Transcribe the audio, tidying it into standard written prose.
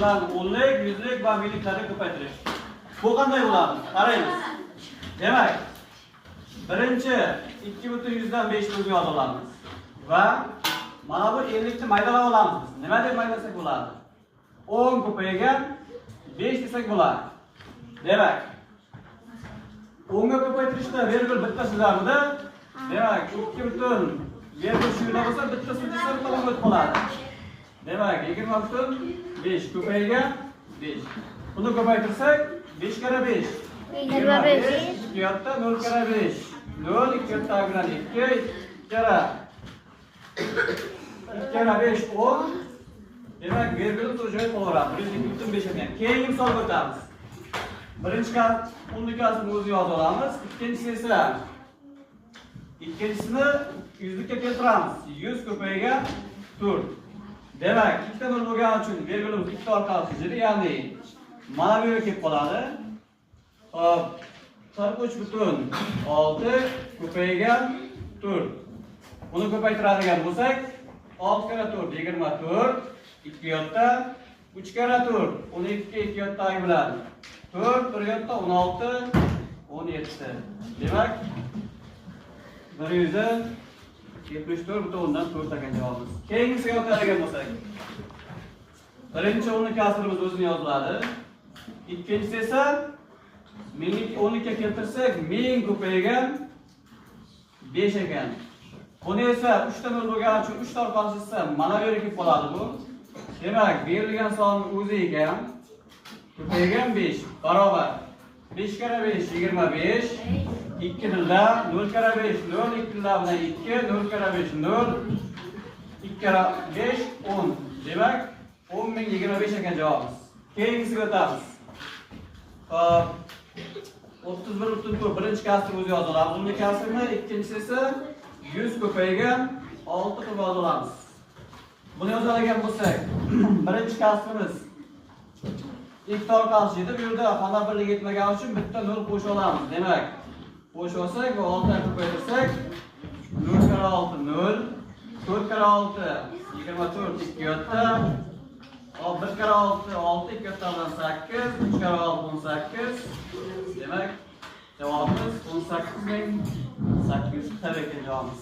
bularni o'nlik, yuzlik va mingliklarga ko'paytirish. Bu qanday bo'ladi? Qaraymiz. Demak, birinchi 2,5 bo'lib yozib olamiz va mana bu 50 ni maydalab olamiz. Nima deb maydasak bo'ladi? 10 ko'paygan 5 desak bo'ladi. Demak, 10 ga ko'paytirishda virgul bitta sizlarida. Demak, 2,5 shu yerda bo'lsa bitta sudislar bilan o'tib qoladi. Demak, 20,5 ko'paygan 5. Buni ko'paytirsak 5 kara 5. 25. 2 yoqda 0 kara 5. 0 2 yoqda bilan 2 kara 2 kara 5 10. Demak, virgul joy qolaveradi. 1,5 ekan. Keyingi misolga o'tamiz. Birinchi kat 10 kasini o'zi yozib olamiz. Ikkinchisi esa ikkinchisini yuzlikka keltiramiz. 100 ko'paygan 4. Demak, ikkita nol bo'lgani uchun virgulimiz ikkita orqali chizildi, ya'ni mana bu yerga kelib qoladi. Hop, 43,6 ko'paygan 4. Buni ko'paytiradigan bo'lsak, 6 kara 4 24, 2 yoqda 3 kara 4 12, 2 yoqdagi bilan 4, 1 yoqda 16, 17. Demak, 174,4 ekan javobimiz. Keyingisiga o'tadigan bo'lsak, birinchi 10 kasrimiz o'zini yoziladi. Ikkinchisi esa 10 ga keltirsak 1000 ko'paygan 5 ekan. Buni esa 3 ta nol bo'lgani uchun 3 ta orqali chizsa mana bu yerga kelib qoladi bu. Demak, berilgan sonning o'zi ekan ko'paygan 5 barobar 5 kara 5 25. 2 tilda 0 kara 5 0, 2 tilda bilan 2, 0 kara 5 0, 2 kara 5 10. Demak, 10.025 ekan javobimiz. Keyingisiga o'tamiz. Hop, 31,4 birinchi kasrni o'zi yoziladi. Bunga kasrni, ikkinchisi esa 100 ko'paygan 6 qilib yozamiz. Buni yozadigan bo'lsak, birinchi kasrimiz ikkita orqali chizdi. Bu yerda xona birligi yetmagani uchun bitta 0 qo'shib olamiz. Demak, qo'shib olsak va 6 dan ko'paytirsak 0 kara 6 0, 4 kara 6 24, 2 yoqda 1 kara 6 6, 2 yoqda 8, 3 kara 6 18. Demak, javobimiz 18.840 ekan javobimiz.